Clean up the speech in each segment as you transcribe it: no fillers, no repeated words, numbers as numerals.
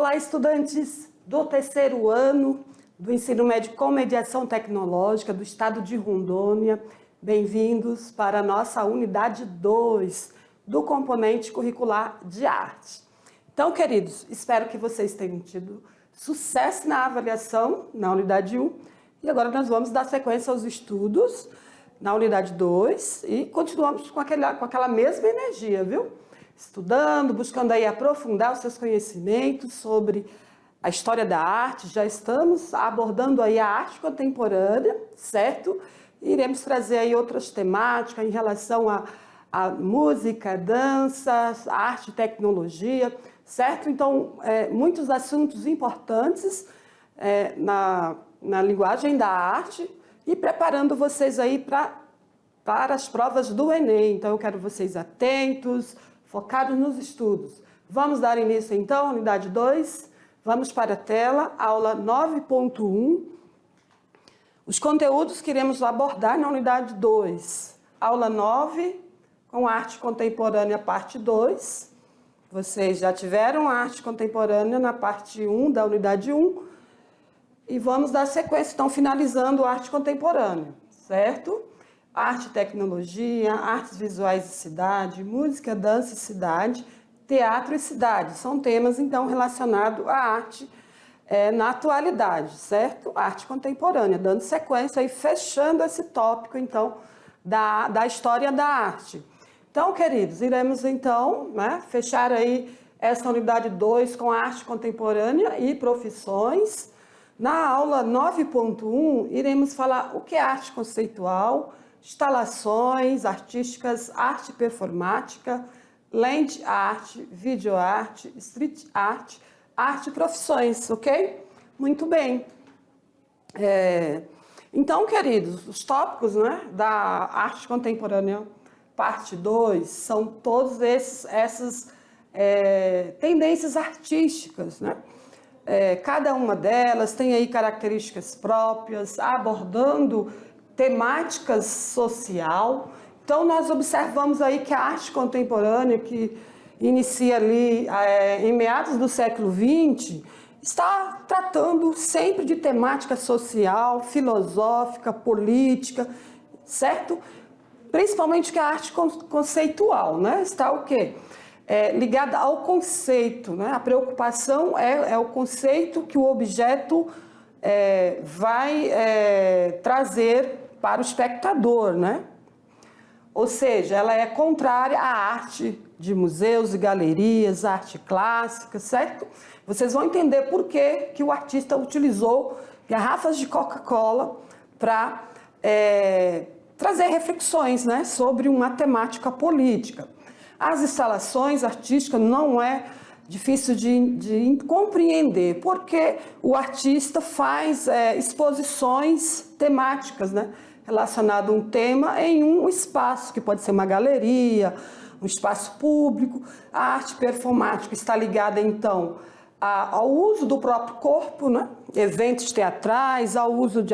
Olá, estudantes do terceiro ano do ensino médio com mediação tecnológica do estado de Rondônia. Bem-vindos para a nossa unidade 2 do componente curricular de arte. Então, queridos, espero que vocês tenham tido sucesso na avaliação na unidade 1 e agora nós vamos dar sequência aos estudos na unidade 2 e continuamos com aquela mesma energia, viu? Estudando, buscando aí aprofundar os seus conhecimentos sobre a história da arte. Já estamos abordando aí a arte contemporânea, certo? Iremos trazer aí outras temáticas em relação a música, dança, arte e tecnologia, certo? Então, muitos assuntos importantes na linguagem da arte e preparando vocês aí para as provas do Enem. Então, eu quero vocês atentos, focados nos estudos. Vamos dar início, então, à unidade 2. Vamos para a tela, aula 9.1. Os conteúdos que iremos abordar na unidade 2. Aula 9, com arte contemporânea, parte 2. Vocês já tiveram arte contemporânea na parte 1 da unidade 1. E vamos dar sequência, então, finalizando a arte contemporânea, certo? Arte e tecnologia, artes visuais e cidade, música, dança e cidade, teatro e cidade. São temas, então, relacionados à arte na atualidade, certo? Arte contemporânea, dando sequência e fechando esse tópico, então, da história da arte. Então, queridos, iremos, então, fechar aí essa unidade 2 com a arte contemporânea e profissões. Na aula 9.1, iremos falar o que é arte conceitual, instalações artísticas, arte performática, land art, videoarte, street art, arte e profissões, ok? Muito bem. Então, queridos, os tópicos da arte contemporânea, parte 2, são todas essas tendências artísticas, cada uma delas tem aí características próprias, abordando temáticas social. Então, nós observamos aí que a arte contemporânea, que inicia ali em meados do século XX, está tratando sempre de temática social, filosófica, política, certo? Principalmente que a arte conceitual, Está o quê? Ligada ao conceito, A preocupação é o conceito que o objeto vai trazer para o espectador, Ou seja, ela é contrária à arte de museus e galerias, à arte clássica, certo? Vocês vão entender por que o artista utilizou garrafas de Coca-Cola para trazer reflexões, sobre uma temática política. As instalações artísticas não é difícil de compreender, porque o artista faz exposições temáticas, relacionado a um tema em um espaço, que pode ser uma galeria, um espaço público. A arte performática está ligada, então, ao uso do próprio corpo, eventos teatrais, ao uso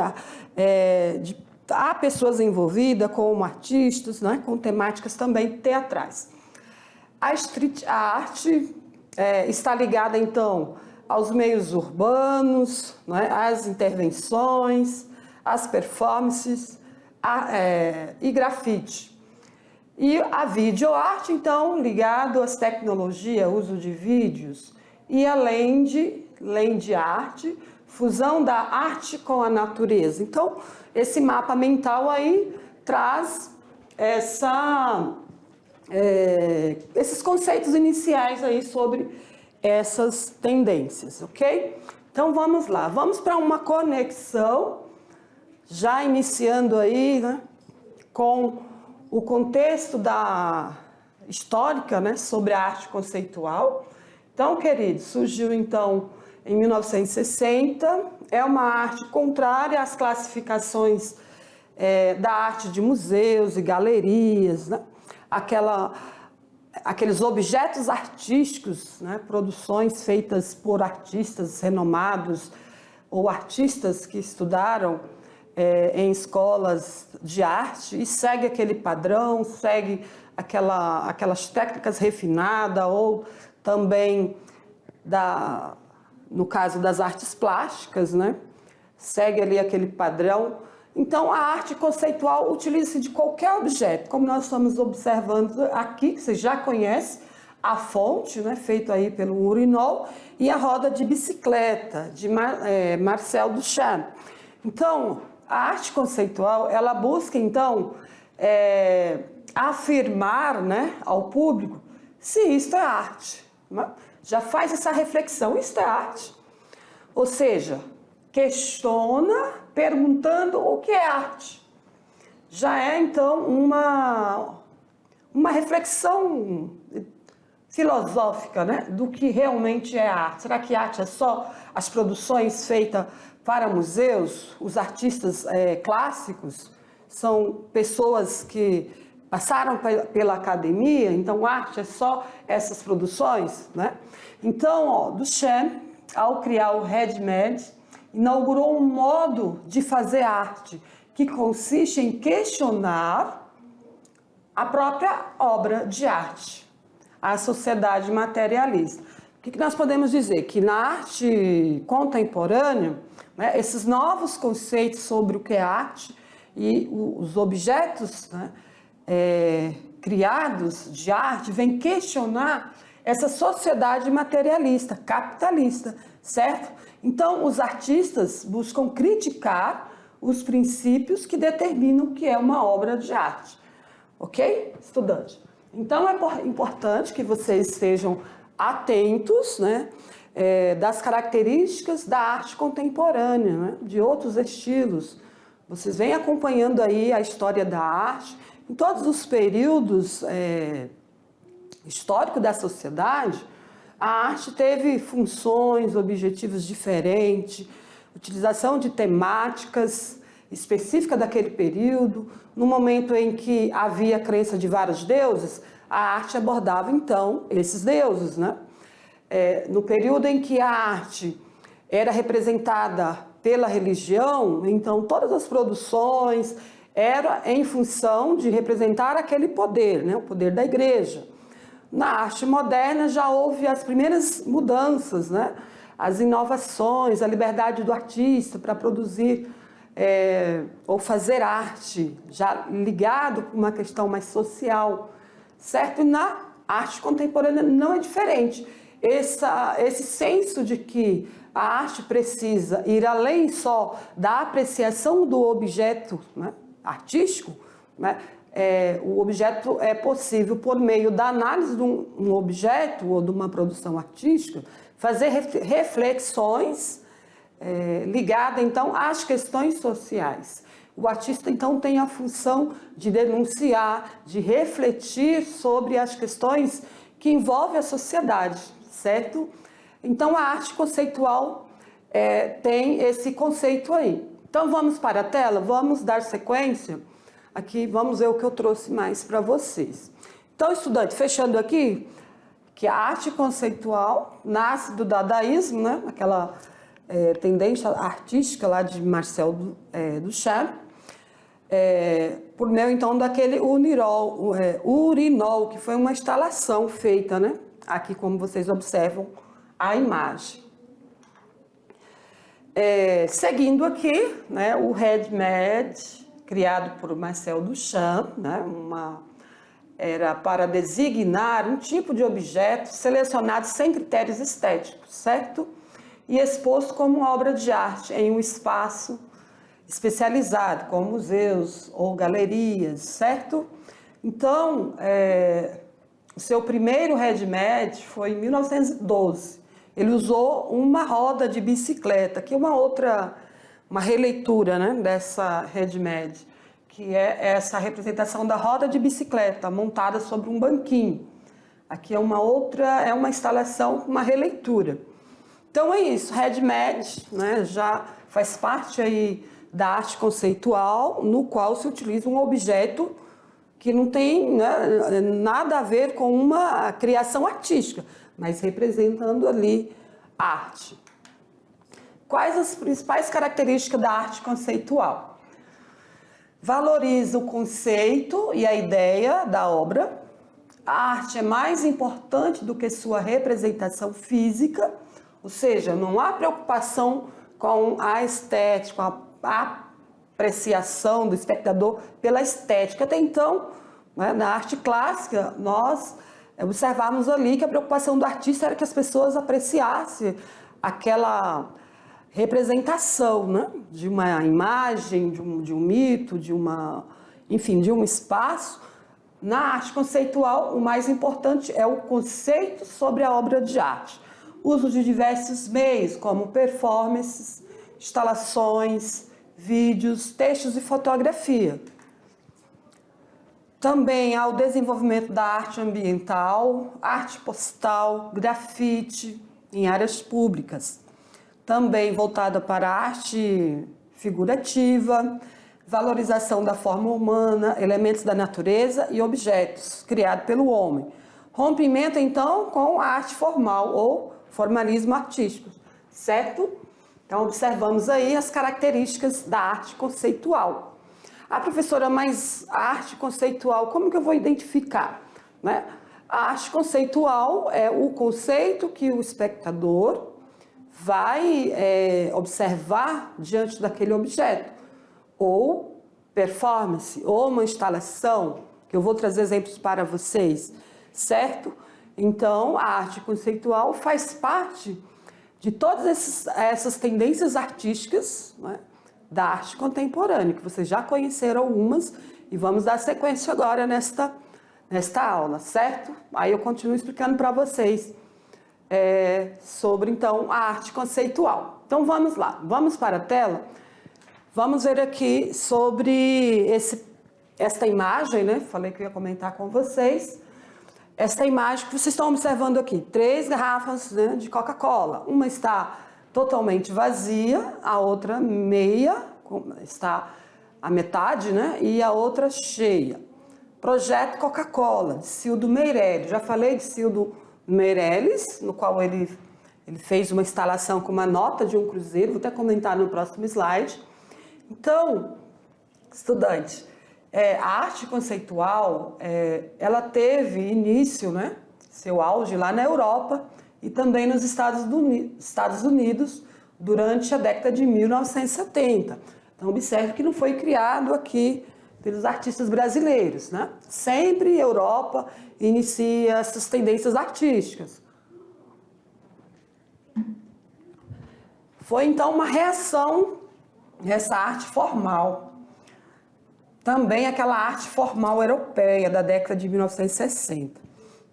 há pessoas envolvidas como artistas, com temáticas também teatrais. A street art está ligada, então, aos meios urbanos, às intervenções, às performances e grafite. E a videoarte, então, ligado às tecnologias, uso de vídeos, e a land art, fusão da arte com a natureza. Então, esse mapa mental aí traz esses conceitos iniciais aí sobre essas tendências, ok? Então, vamos lá. Vamos para uma conexão, já iniciando aí, com o contexto histórica, sobre a arte conceitual. Então, queridos, surgiu, então, em 1960, é uma arte contrária às classificações da arte de museus e galerias, aqueles objetos artísticos, produções feitas por artistas renomados ou artistas que estudaram em escolas de arte e segue aquele padrão, segue aquelas técnicas refinadas ou também no caso das artes plásticas, né? Segue ali aquele padrão. Então, a arte conceitual utiliza-se de qualquer objeto, como nós estamos observando aqui, que você já conhece, a fonte, né, feita aí pelo urinol, e a roda de bicicleta, de Marcel Duchamp. Então, a arte conceitual, ela busca, então, afirmar, né, ao público se isto é arte. Né? Já faz essa reflexão, isto é arte. Ou seja, questiona perguntando o que é arte. Já é, então, uma reflexão filosófica, né, do que realmente é arte. Será que arte é só as produções feitas para museus? Os artistas clássicos são pessoas que passaram pela academia, então arte é só essas produções, né? Então, Duchamp, ao criar o ready-made, inaugurou um modo de fazer arte que consiste em questionar a própria obra de arte, a sociedade materialista. O que nós podemos dizer? Que na arte contemporânea, né, esses novos conceitos sobre o que é arte e os objetos, né, criados de arte vêm questionar essa sociedade materialista, capitalista, certo? Então, os artistas buscam criticar os princípios que determinam o que é uma obra de arte. Ok, estudante? Então, é importante que vocês estejam atentos, né, das características da arte contemporânea, né, de outros estilos. Vocês vêm acompanhando aí a história da arte. Em todos os períodos históricos da sociedade, a arte teve funções, objetivos diferentes, utilização de temáticas específicas daquele período. No momento em que havia a crença de vários deuses, a arte abordava, então, esses deuses, né? No período em que a arte era representada pela religião, então todas as produções eram em função de representar aquele poder, né? O poder da igreja. Na arte moderna já houve as primeiras mudanças, né? As inovações, a liberdade do artista para produzir ou fazer arte, já ligado com uma questão mais social, certo? E na arte contemporânea não é diferente. Esse senso de que a arte precisa ir além só da apreciação do objeto, né, artístico, né? O objeto é possível, por meio da análise de um objeto ou de uma produção artística, fazer reflexões ligadas, então, às questões sociais. O artista, então, tem a função de denunciar, de refletir sobre as questões que envolvem a sociedade, certo? Então, a arte conceitual tem esse conceito aí. Então, vamos para a tela, vamos dar sequência. Aqui, vamos ver o que eu trouxe mais para vocês. Então, estudante, fechando aqui, que a arte conceitual nasce do dadaísmo, né? Aquela tendência artística lá de Marcel Duchamp, por meio, então, daquele urinol, que foi uma instalação feita, né? Aqui, como vocês observam, a imagem. Seguindo aqui, né, o ready-made, criado por Marcel Duchamp, né, era para designar um tipo de objeto selecionado sem critérios estéticos, certo? E exposto como obra de arte em um espaço especializado, como museus ou galerias, certo? Então, o seu primeiro ready-made foi em 1912. Ele usou uma roda de bicicleta, que é uma releitura, né, dessa ready-made, que é essa representação da roda de bicicleta montada sobre um banquinho. Aqui é uma instalação, uma releitura. Então é isso, ready-made, né, já faz parte aí da arte conceitual, no qual se utiliza um objeto que não tem, né, nada a ver com uma criação artística, mas representando ali arte. Quais as principais características da arte conceitual? Valoriza o conceito e a ideia da obra. A arte é mais importante do que sua representação física, Ou seja, não há preocupação com a estética, a apreciação do espectador pela estética. Até então, né, na arte clássica, nós observávamos ali que a preocupação do artista era que as pessoas apreciassem aquela representação, né, de uma imagem, de um mito, enfim, de um espaço. Na arte conceitual, o mais importante é o conceito sobre a obra de arte. Uso de diversos meios, como performances, instalações, vídeos, textos e fotografia. Também há o desenvolvimento da arte ambiental, arte postal, grafite em áreas públicas. Também voltada para a arte figurativa, valorização da forma humana, elementos da natureza e objetos criados pelo homem. Rompimento, então, com a arte formal ou formalismo artístico, certo? Então, observamos aí as características da arte conceitual. A professora, mas a arte conceitual, como que eu vou identificar, né? A arte conceitual é o conceito que o espectador vai observar diante daquele objeto, ou performance, ou uma instalação, que eu vou trazer exemplos para vocês, certo? Então, a arte conceitual faz parte de todas essas tendências artísticas, né, da arte contemporânea, que vocês já conheceram algumas, e vamos dar sequência agora nesta aula, certo? Aí eu continuo explicando para vocês sobre, então, a arte conceitual. Então, vamos lá, vamos para a tela. Vamos ver aqui sobre esta imagem, né? Falei que eu ia comentar com vocês. Esta imagem que vocês estão observando aqui, 3 garrafas, né, de Coca-Cola. Uma está totalmente vazia, a outra meia, está a metade, né, e a outra cheia. Projeto Coca-Cola, de Cildo Meirelles. Já falei de Cildo Meirelles, no qual ele fez uma instalação com uma nota de um cruzeiro, vou até comentar no próximo slide. Então, estudante, a arte conceitual, ela teve início, né, seu auge lá na Europa e também nos Estados Unidos durante a década de 1970. Então, observe que não foi criado aqui pelos artistas brasileiros, né? Sempre a Europa inicia essas tendências artísticas. Foi, então, uma reação dessa arte formal. Também aquela arte formal europeia da década de 1960.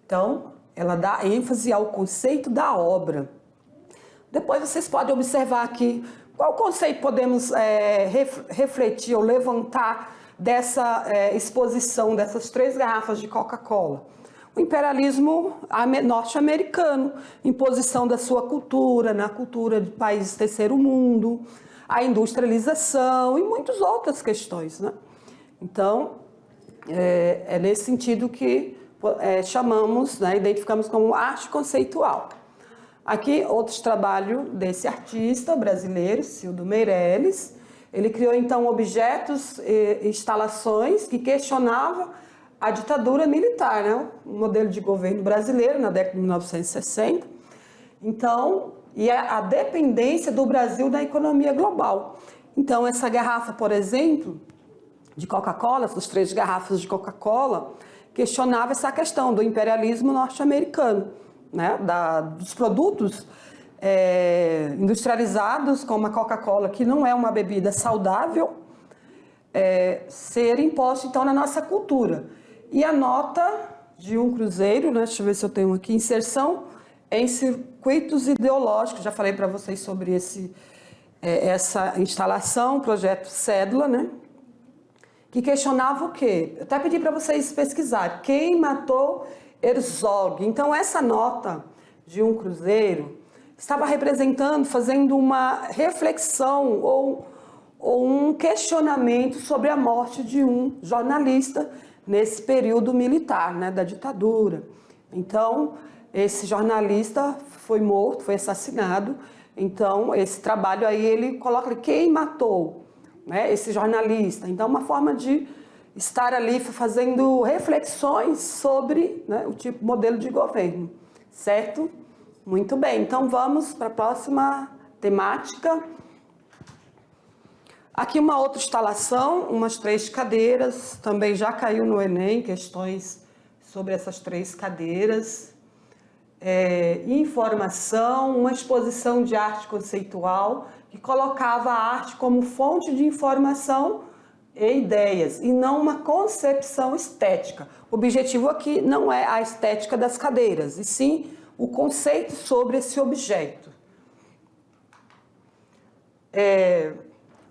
Então, ela dá ênfase ao conceito da obra. Depois vocês podem observar aqui qual conceito podemos refletir ou levantar dessa exposição dessas 3 garrafas de Coca-Cola. O imperialismo norte-americano, imposição da sua cultura, na cultura de países terceiro mundo, a industrialização e muitas outras questões, né? Então, é nesse sentido que chamamos, né, identificamos como arte conceitual. Aqui, outro trabalho desse artista brasileiro, Cildo Meirelles. Ele criou, então, objetos e instalações que questionavam a ditadura militar, né, o modelo de governo brasileiro na década de 1960. Então, e a dependência do Brasil da economia global. Então, essa garrafa, por exemplo, de Coca-Cola, essas 3 garrafas de Coca-Cola, questionava essa questão do imperialismo norte-americano, né, dos produtos industrializados, como a Coca-Cola, que não é uma bebida saudável, ser imposto, então, na nossa cultura. E a nota de um cruzeiro, né, deixa eu ver se eu tenho aqui, inserção em circuitos ideológicos, já falei para vocês sobre essa instalação, projeto Cédula, né, que questionava o quê? Eu até pedi para vocês pesquisarem, quem matou Herzog? Então, essa nota de um cruzeiro estava representando, fazendo uma reflexão ou um questionamento sobre a morte de um jornalista nesse período militar, né, da ditadura. Então, esse jornalista foi morto, foi assassinado. Então, esse trabalho aí, ele coloca quem matou, né, esse jornalista. Então, uma forma de estar ali fazendo reflexões sobre, né, o tipo modelo de governo, certo? Muito bem, então vamos para a próxima temática. Aqui uma outra instalação, umas 3 cadeiras, também já caiu no Enem, questões sobre essas 3 cadeiras. Informação, uma exposição de arte conceitual que colocava a arte como fonte de informação e ideias, e não uma concepção estética. O objetivo aqui não é a estética das cadeiras, e sim o conceito sobre esse objeto.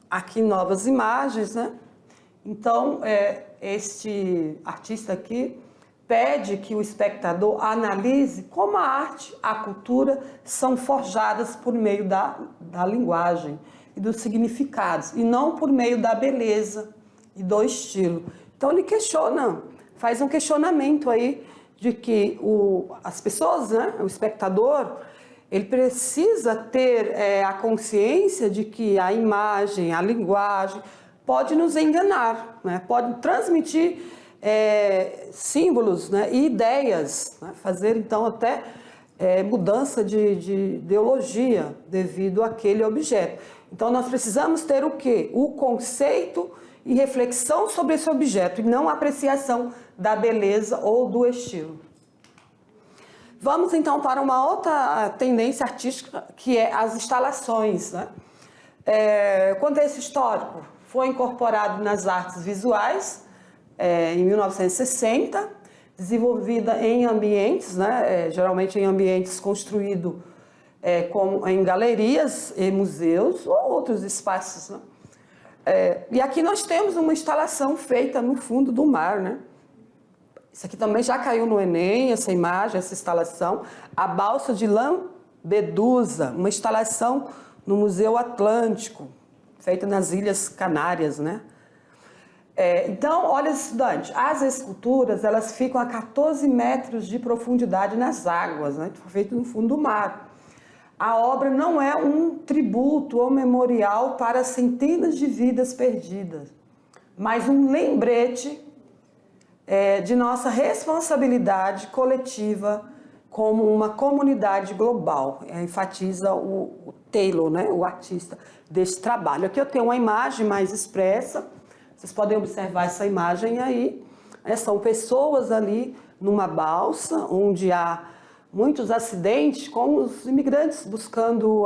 Aqui novas imagens, né? Então, este artista aqui pede que o espectador analise como a arte, a cultura são forjadas por meio da linguagem e dos significados, e não por meio da beleza e do estilo. Então ele questiona, faz um questionamento aí de que as pessoas, né, o espectador, ele precisa ter a consciência de que a imagem, a linguagem pode nos enganar, né, pode transmitir símbolos, né, e ideias, né, fazer então até mudança de ideologia devido àquele objeto. Então nós precisamos ter o quê? O conceito e reflexão sobre esse objeto, e não apreciação da beleza ou do estilo. Vamos então para uma outra tendência artística, que é as instalações, né? Contexto histórico, foi incorporado nas artes visuais em 1960, desenvolvida em ambientes, né? Geralmente em ambientes construídos como em galerias e museus ou outros espaços, né? E aqui nós temos uma instalação feita no fundo do mar, né? Isso aqui também já caiu no Enem, essa imagem, essa instalação. A balsa de Lampedusa, uma instalação no Museu Atlântico, feita nas Ilhas Canárias, né? Então, olha, estudante, as esculturas, elas ficam a 14 metros de profundidade nas águas, né? Feito no fundo do mar. A obra não é um tributo ou memorial para centenas de vidas perdidas, mas um lembrete de nossa responsabilidade coletiva como uma comunidade global. Enfatiza o Taylor, né, o artista desse trabalho. Aqui eu tenho uma imagem mais expressa, vocês podem observar essa imagem aí. São pessoas ali numa balsa, onde há muitos acidentes, como os imigrantes buscando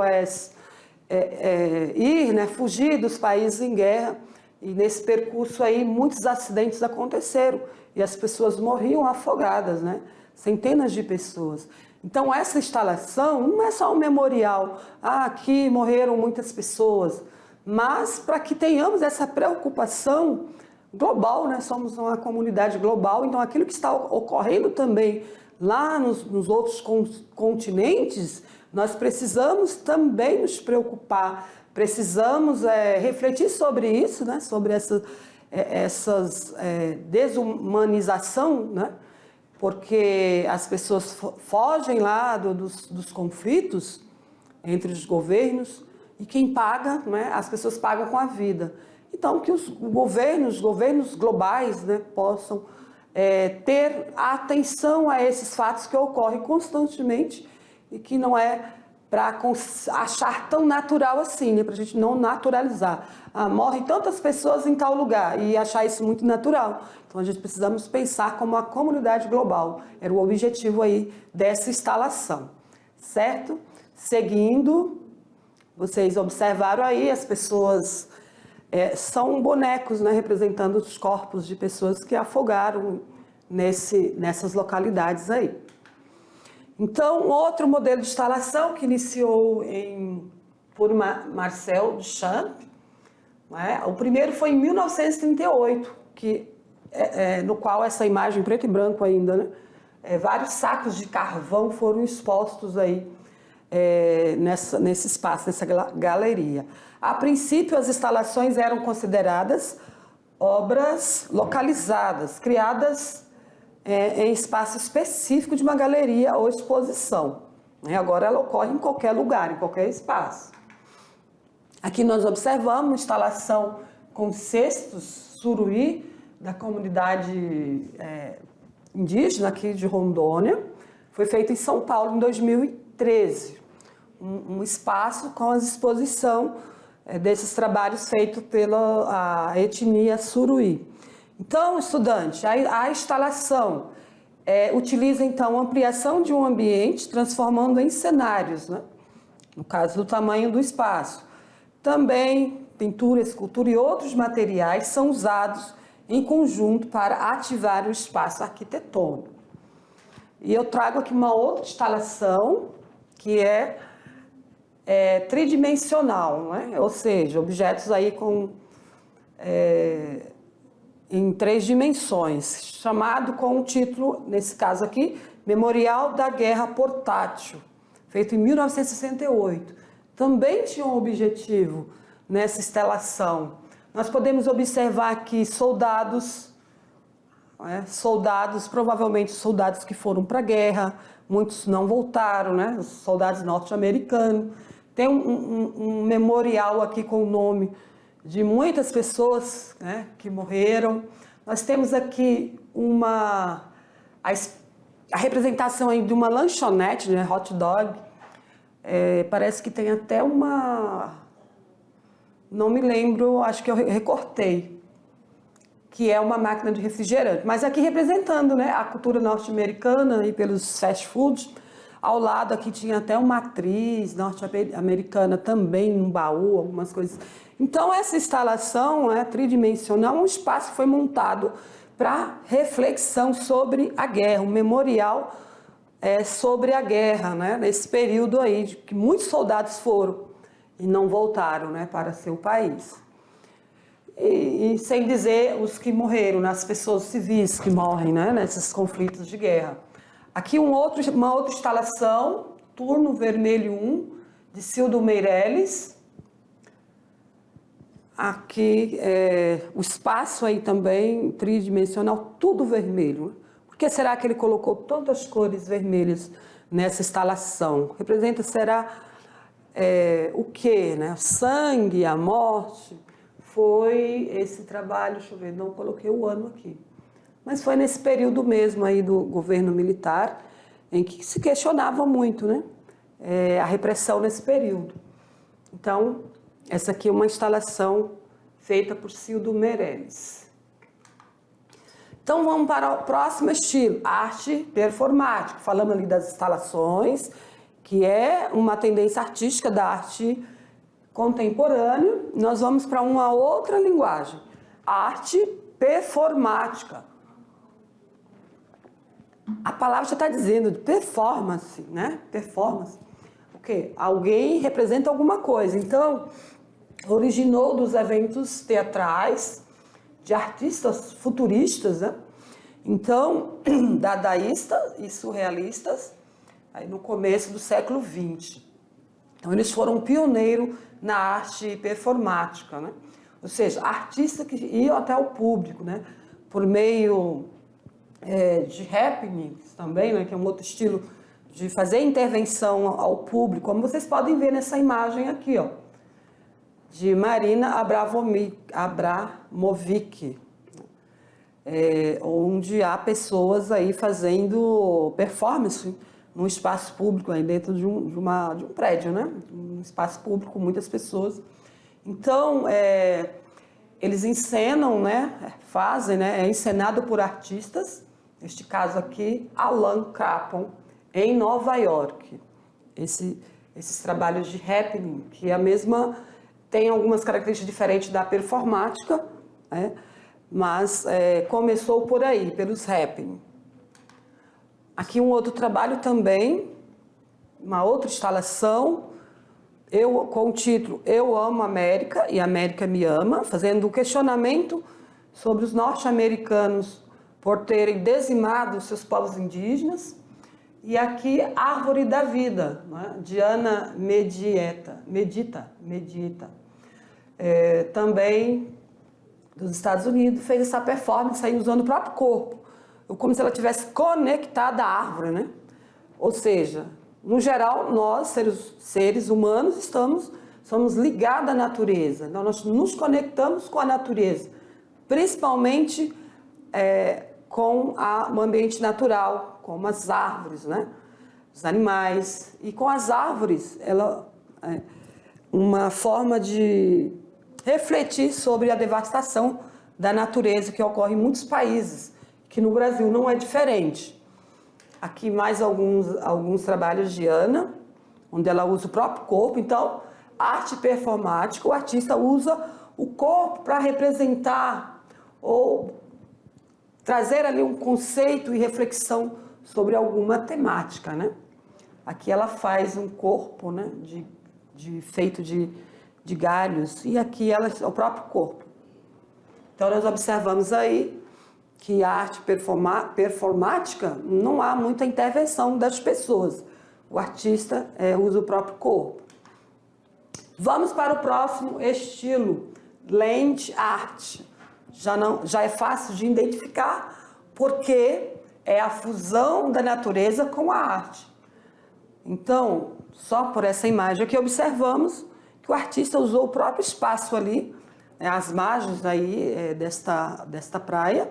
ir, né, fugir dos países em guerra. E nesse percurso aí, muitos acidentes aconteceram e as pessoas morriam afogadas, né? Centenas de pessoas. Então, essa instalação não é só um memorial, aqui morreram muitas pessoas, mas para que tenhamos essa preocupação global, né? Somos uma comunidade global, então aquilo que está ocorrendo também lá nos outros continentes, nós precisamos também nos preocupar, precisamos refletir sobre isso, né? Sobre essas desumanização, né? Porque as pessoas fogem lá dos conflitos entre os governos e quem paga, né? As pessoas pagam com a vida. Então, que os governos globais, né, possam ter atenção a esses fatos que ocorrem constantemente e que não é para achar tão natural assim, né? Para a gente não naturalizar. Morrem tantas pessoas em tal lugar e achar isso muito natural. Então a gente precisamos pensar como a comunidade global. Era o objetivo aí dessa instalação, certo? Seguindo, vocês observaram aí, as pessoas são bonecos, né? Representando os corpos de pessoas que afogaram nessas localidades aí. Então, outro modelo de instalação que iniciou por Marcel Duchamp, né? O primeiro foi em 1938, no qual essa imagem em preto e branco ainda, né? Vários sacos de carvão foram expostos aí nesse espaço, nessa galeria. A princípio, as instalações eram consideradas obras localizadas, criadas em espaço específico de uma galeria ou exposição. Agora ela ocorre em qualquer lugar, em qualquer espaço. Aqui nós observamos uma instalação com cestos suruí da comunidade indígena aqui de Rondônia. Foi feita em São Paulo em 2013. 2013, um espaço com a exposição desses trabalhos feitos pela etnia Suruí. Então, estudante, a instalação utiliza, então, a ampliação de um ambiente, transformando em cenários, né? No caso do tamanho do espaço. Também, pintura, escultura e outros materiais são usados em conjunto para ativar o espaço arquitetônico. E eu trago aqui uma outra instalação que é tridimensional, né? Ou seja, objetos aí em 3 dimensões, chamado com o título, nesse caso aqui, Memorial da Guerra Portátil, feito em 1968. Também tinha um objetivo nessa instalação. Nós podemos observar aqui soldados, provavelmente soldados que foram para a guerra, muitos não voltaram, né? Os soldados norte-americanos. Tem um memorial aqui com o nome de muitas pessoas, né, que morreram. Nós temos aqui a representação aí de uma lanchonete, né, hot dog. Parece que tem até não me lembro, acho que eu recortei, que é uma máquina de refrigerante. Mas aqui representando, né, a cultura norte-americana e pelos fast foods. Ao lado aqui tinha até uma atriz norte-americana também, num baú, algumas coisas. Então, essa instalação tridimensional, um espaço que foi montado para reflexão sobre a guerra, um memorial sobre a guerra, né? Nesse período aí, de que muitos soldados foram e não voltaram, né, para seu país. E sem dizer os que morreram, as pessoas civis que morrem, né, nesses conflitos de guerra. Aqui uma outra instalação, Turno Vermelho 1, de Cildo Meireles. Aqui o espaço aí também tridimensional, tudo vermelho. Por que será que ele colocou tantas cores vermelhas nessa instalação? Será o quê, né? O sangue, a morte. Foi esse trabalho, deixa eu ver, não coloquei o ano aqui. Mas foi nesse período mesmo aí do governo militar, em que se questionava muito, né? A repressão nesse período. Então, essa aqui é uma instalação feita por Cildo Meireles. Então, vamos para o próximo estilo, arte performática. Falando ali das instalações, que é uma tendência artística da arte contemporânea. Nós vamos para uma outra linguagem, arte performática. A palavra já está dizendo de performance, né? Performance. O quê? Alguém representa alguma coisa. Então, originou dos eventos teatrais de artistas futuristas, né? Então, dadaístas e surrealistas, aí no começo do século XX. Então, eles foram pioneiros na arte performática, né? Ou seja, artistas que iam até o público, né? Por meio de happenings também, né? Que é um outro estilo de fazer intervenção ao público, como vocês podem ver nessa imagem aqui, ó, de Marina Abramovic, onde há pessoas aí fazendo performance num espaço público, aí dentro de um prédio, né? Um espaço público com muitas pessoas. Então, eles encenam, né? Fazem, né? É encenado por artistas, neste caso aqui, Alan Capon, em Nova York. Esses trabalhos de happening, que é a mesma, tem algumas características diferentes da performática, né? Mas começou por aí, pelos happening. Aqui um outro trabalho também, uma outra instalação, com o título Eu Amo a América e a América Me Ama, fazendo um questionamento sobre os norte-americanos por terem dizimado seus povos indígenas. E aqui Árvore da Vida, né, de Ana Medita, também dos Estados Unidos, fez essa performance aí usando o próprio corpo, como se ela estivesse conectada à árvore, né? Ou seja, no geral, nós, seres humanos, somos ligados à natureza. Então, nós nos conectamos com a natureza, principalmente com o ambiente natural, como as árvores, né? os animais, e com as árvores, ela é uma forma de refletir sobre a devastação da natureza que ocorre em muitos países, que no Brasil não é diferente. Aqui mais alguns trabalhos de Ana, onde ela usa o próprio corpo. Então, arte performática, o artista usa o corpo para representar ou trazer ali um conceito e reflexão sobre alguma temática, né? Aqui ela faz um corpo, né, feito de galhos, e aqui ela é o próprio corpo. Então nós observamos aí que a arte performática não há muita intervenção das pessoas. O artista usa o próprio corpo. Vamos para o próximo estilo, land art. Já é fácil de identificar, porque é a fusão da natureza com a arte. Então, só por essa imagem aqui observamos que o artista usou o próprio espaço ali, as margens aí desta praia,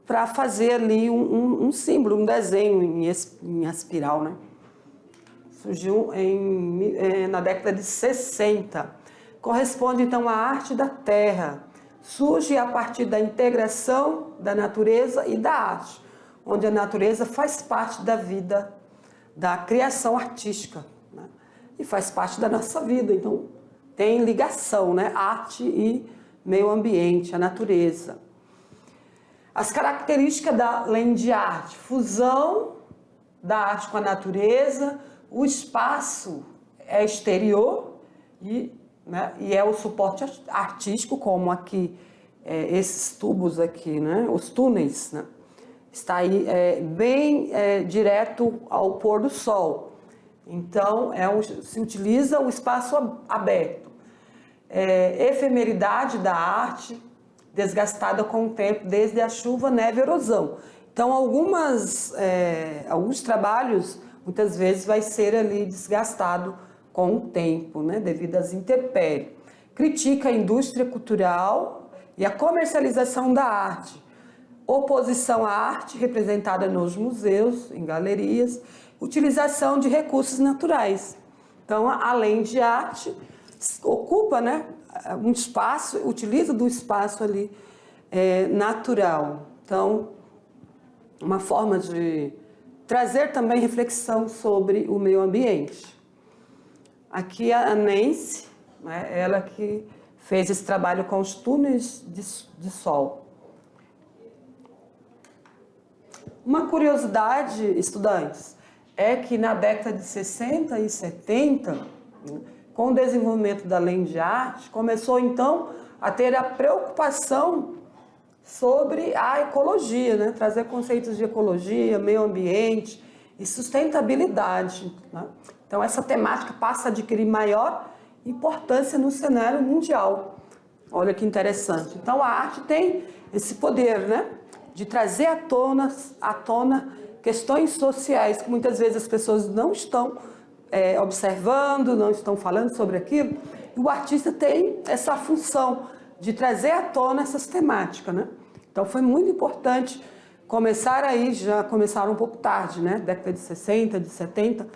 para fazer ali um símbolo, um desenho em espiral, né? Surgiu na década de 60. Corresponde então à arte da terra. Surge a partir da integração da natureza e da arte, onde a natureza faz parte da vida, da criação artística, né? E faz parte da nossa vida. Então, tem ligação, né? Arte e meio ambiente, a natureza. As características da land art: fusão da arte com a natureza, o espaço é exterior né, e é o suporte artístico, como aqui, esses tubos aqui, né, os túneis, né, está aí bem direto ao pôr do sol. Então, se utiliza o espaço aberto. Efemeridade da arte, desgastada com o tempo, desde a chuva, neve e erosão. Então, alguns trabalhos, muitas vezes, vai ser ali desgastado com o tempo, né, devido às intempéries. Critica a indústria cultural e a comercialização da arte. Oposição à arte, representada nos museus, em galerias. Utilização de recursos naturais. Então, além de arte, ocupa, né, um espaço, utiliza do espaço ali natural. Então, uma forma de trazer também reflexão sobre o meio ambiente. Aqui a Nancy, né, ela que fez esse trabalho com os túneis de sol. Uma curiosidade, estudantes, é que na década de 60 e 70, né, com o desenvolvimento da land art, começou então a ter a preocupação sobre a ecologia, né? Trazer conceitos de ecologia, meio ambiente e sustentabilidade, né? Então essa temática passa a adquirir maior importância no cenário mundial. Olha que interessante. Então a arte tem esse poder, né, de trazer à tona questões sociais que muitas vezes as pessoas não estão observando, não estão falando sobre aquilo. E o artista tem essa função de trazer à tona essas temáticas, né? Então foi muito importante começar aí, já começaram um pouco tarde, né? Década de 60, de 70,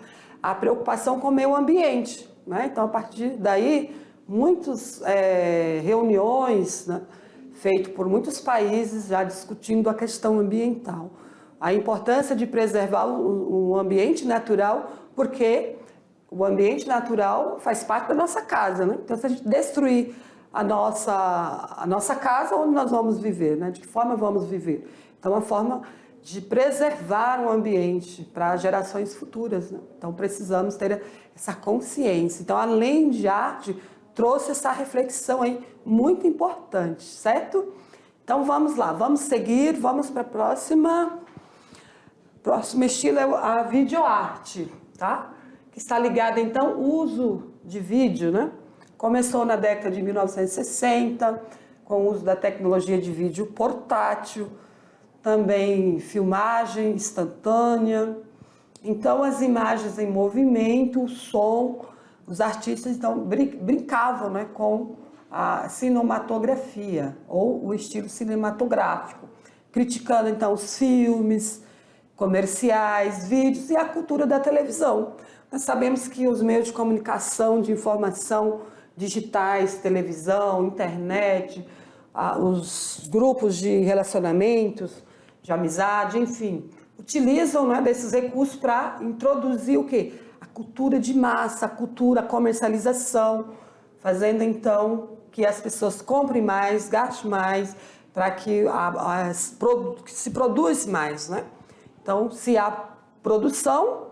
a preocupação com o meio ambiente, né? Então a partir daí, muitas reuniões, né, feitas por muitos países já discutindo a questão ambiental. A importância de preservar o ambiente natural, porque o ambiente natural faz parte da nossa casa, né? Então, se a gente destruir a nossa casa, onde nós vamos viver, né? De que forma vamos viver? Então, uma forma de preservar o ambiente para gerações futuras, né? Então, precisamos ter essa consciência. Então, além de arte, trouxe essa reflexão aí muito importante, certo? Então, vamos lá, vamos seguir, vamos para a próxima. Próximo estilo é a videoarte, tá? Que está ligada, então, ao uso de vídeo, né? Começou na década de 1960, com o uso da tecnologia de vídeo portátil, também filmagem instantânea. Então, as imagens em movimento, o som, os artistas então brincavam, né, com a cinematografia, ou o estilo cinematográfico, criticando, então, os filmes, comerciais, vídeos e a cultura da televisão. Nós sabemos que os meios de comunicação, de informação digitais, televisão, internet, os grupos de relacionamentos, de amizade, enfim, utilizam, né, desses recursos para introduzir o quê? A cultura de massa, a cultura, a comercialização, fazendo então que as pessoas comprem mais, gastem mais, para que se produz mais, né? Então, se há produção,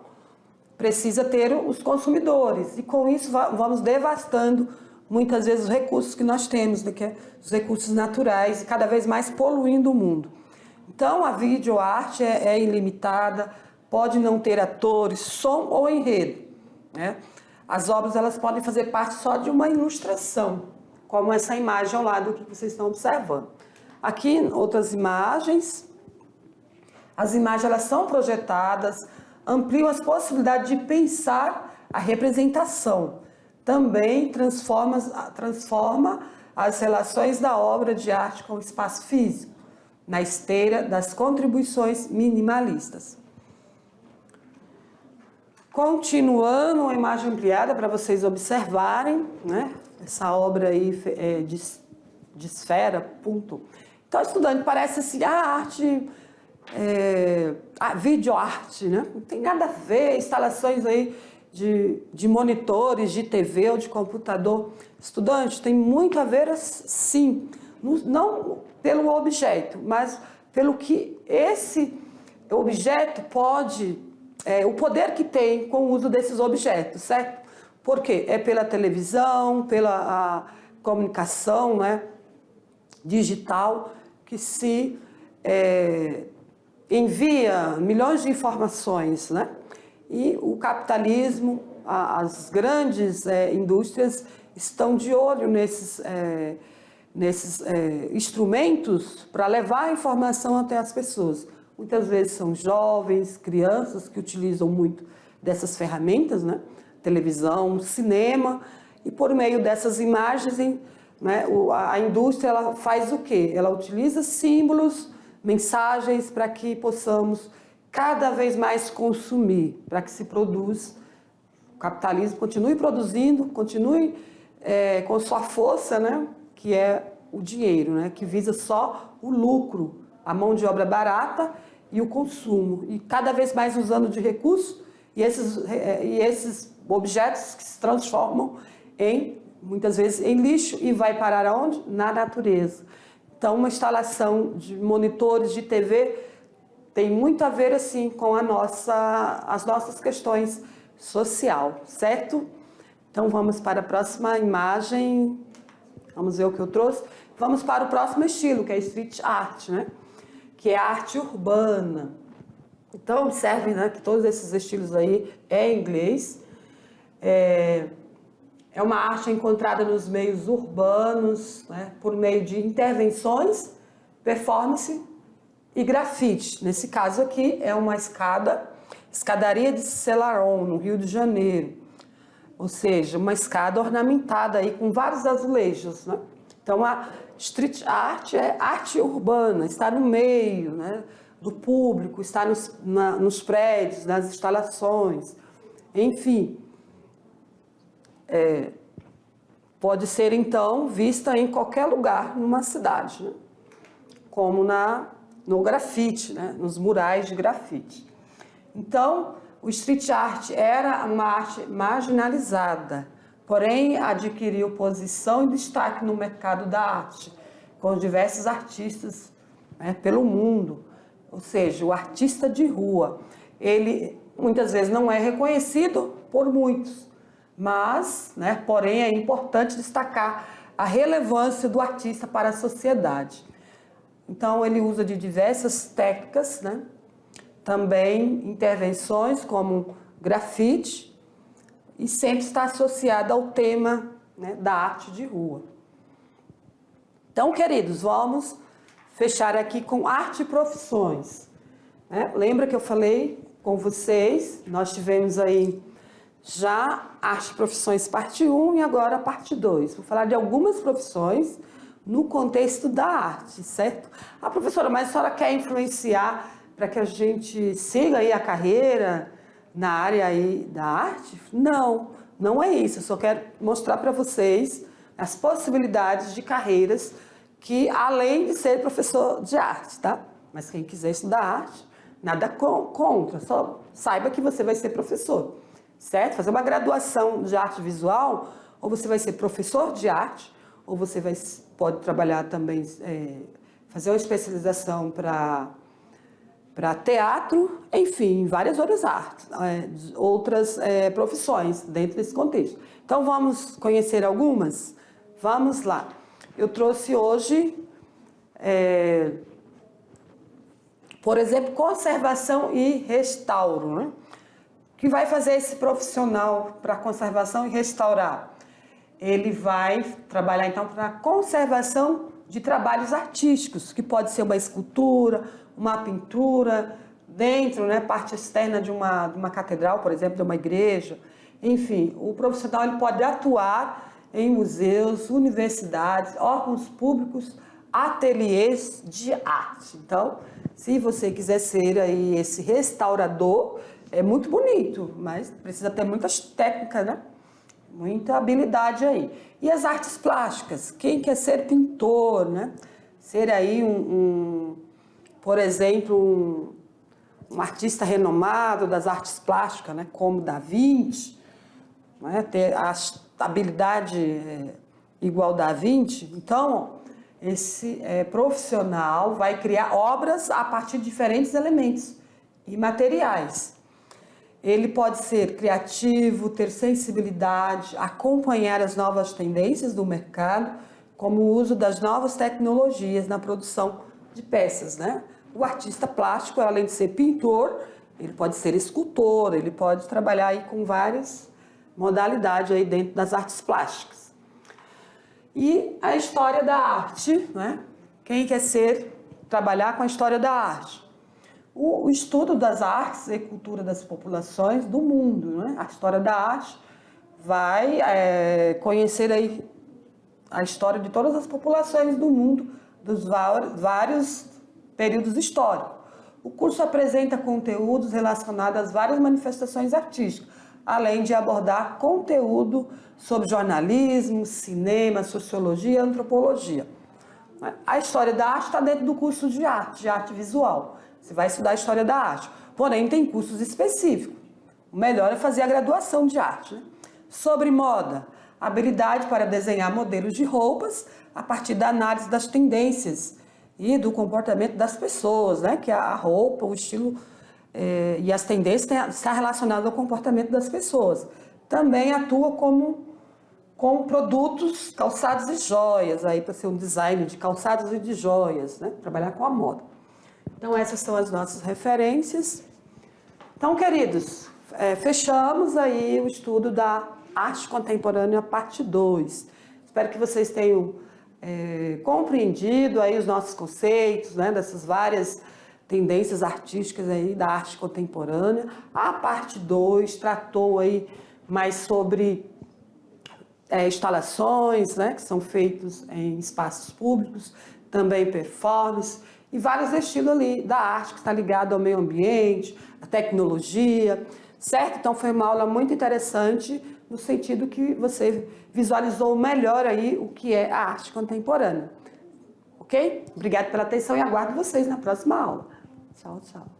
precisa ter os consumidores, e com isso vamos devastando muitas vezes os recursos que nós temos, né, que é os recursos naturais, e cada vez mais poluindo o mundo. Então, a videoarte é ilimitada, pode não ter atores, som ou enredo, né? As obras elas podem fazer parte só de uma ilustração, como essa imagem ao lado que vocês estão observando. Aqui, outras imagens. As imagens elas são projetadas, ampliam as possibilidades de pensar a representação. Também transforma as relações da obra de arte com o espaço físico, na esteira das contribuições minimalistas. Continuando, uma imagem ampliada para vocês observarem, né? Essa obra aí de esfera, ponto. Então, estudante, parece assim, a arte, a videoarte, né? Não tem nada a ver, instalações aí de monitores, de TV ou de computador. Estudante, tem muito a ver, sim, não pelo objeto, mas pelo que esse objeto pode, o poder que tem com o uso desses objetos, certo? Por quê? É pela televisão, pela comunicação, né, digital, que se envia milhões de informações, né? E o capitalismo, as grandes indústrias estão de olho nesses instrumentos para levar a informação até as pessoas. Muitas vezes são jovens, crianças que utilizam muito dessas ferramentas, né? Televisão, cinema, e por meio dessas imagens, né, a indústria ela faz o quê? Ela utiliza símbolos, mensagens para que possamos cada vez mais consumir, para que se produza, o capitalismo continue produzindo, continue com sua força, né, que é o dinheiro, né, que visa só o lucro, a mão de obra barata e o consumo, e cada vez mais usando de recursos, e esses objetos que se transformam muitas vezes em lixo e vai parar aonde? Na natureza. Então, uma instalação de monitores de TV tem muito a ver assim com as nossas questões social, certo? Então, vamos para a próxima imagem. Vamos ver o que eu trouxe. Vamos para o próximo estilo, que é street art, né? Que é a arte urbana. Então, observem, né, que todos esses estilos aí em inglês. É uma arte encontrada nos meios urbanos, né, por meio de intervenções, performance e grafite. Nesse caso aqui é uma escadaria de Selarón, no Rio de Janeiro. Ou seja, uma escada ornamentada aí com vários azulejos, né? Então, a street art é arte urbana, está no meio, né, do público, está nos prédios, nas instalações, enfim. Pode ser, então, vista em qualquer lugar numa cidade, né? Como no grafite, né? Nos murais de grafite. Então, o street art era uma arte marginalizada, porém adquiriu posição e destaque no mercado da arte, com diversos artistas, né, pelo mundo. Ou seja, o artista de rua, ele muitas vezes não é reconhecido por muitos, mas, né, porém é importante destacar a relevância do artista para a sociedade. Então, ele usa de diversas técnicas, né? Também intervenções como grafite, e sempre está associado ao tema, né, da arte de rua. Então, queridos, vamos fechar aqui com arte e profissões, né? Lembra que eu falei com vocês, nós tivemos aí já arte e profissões parte 1 e agora a parte 2. Vou falar de algumas profissões no contexto da arte, certo? Ah, professora, mas a senhora quer influenciar para que a gente siga aí a carreira na área aí da arte? Não, não é isso. Eu só quero mostrar para vocês as possibilidades de carreiras que, além de ser professor de arte, tá? Mas quem quiser estudar arte, nada contra, só saiba que você vai ser professor, certo? Fazer uma graduação de arte visual, ou você vai ser professor de arte, ou você pode trabalhar também, fazer uma especialização para teatro, enfim, várias outras artes, outras profissões dentro desse contexto. Então vamos conhecer algumas? Vamos lá. Eu trouxe hoje, por exemplo, conservação e restauro, né? O que vai fazer esse profissional para conservação e restaurar? Ele vai trabalhar, então, para conservação de trabalhos artísticos, que pode ser uma escultura, uma pintura, dentro, né, parte externa de uma catedral, por exemplo, de uma igreja. Enfim, o profissional ele pode atuar em museus, universidades, órgãos públicos, ateliês de arte. Então, se você quiser ser aí esse restaurador, é muito bonito, mas precisa ter muitas técnicas, né? Muita habilidade aí. E as artes plásticas? Quem quer ser pintor, né? Ser aí por exemplo, um artista renomado das artes plásticas, né? Como Da Vinci, né? Ter a habilidade igual Da Vinci. Então, esse profissional vai criar obras a partir de diferentes elementos e materiais. Ele pode ser criativo, ter sensibilidade, acompanhar as novas tendências do mercado, como o uso das novas tecnologias na produção de peças, né? O artista plástico, além de ser pintor, ele pode ser escultor, ele pode trabalhar aí com várias modalidades aí dentro das artes plásticas. E a história da arte, né? Quem quer trabalhar com a história da arte? O estudo das artes e cultura das populações do mundo, né? A história da arte vai conhecer aí a história de todas as populações do mundo, dos vários períodos históricos. O curso apresenta conteúdos relacionados às várias manifestações artísticas, além de abordar conteúdo sobre jornalismo, cinema, sociologia e antropologia. A história da arte está dentro do curso de arte visual. Você vai estudar a história da arte. Porém, tem cursos específicos. O melhor é fazer a graduação de arte, né? Sobre moda, habilidade para desenhar modelos de roupas a partir da análise das tendências e do comportamento das pessoas, né? Que a roupa, o estilo e as tendências estão relacionadas ao comportamento das pessoas. Também atua com produtos, calçados e joias, aí para ser um design de calçados e de joias, né? Trabalhar com a moda. Então, essas são as nossas referências. Então, queridos, fechamos aí o estudo da arte contemporânea, parte 2. Espero que vocês tenham compreendido aí os nossos conceitos, né, dessas várias tendências artísticas aí da arte contemporânea. A parte 2 tratou aí mais sobre instalações, né, que são feitos em espaços públicos, também performance, e vários estilos ali da arte que está ligado ao meio ambiente, à tecnologia, certo? Então foi uma aula muito interessante no sentido que você visualizou melhor aí o que é a arte contemporânea, ok? Obrigada pela atenção e aguardo vocês na próxima aula. Tchau, tchau.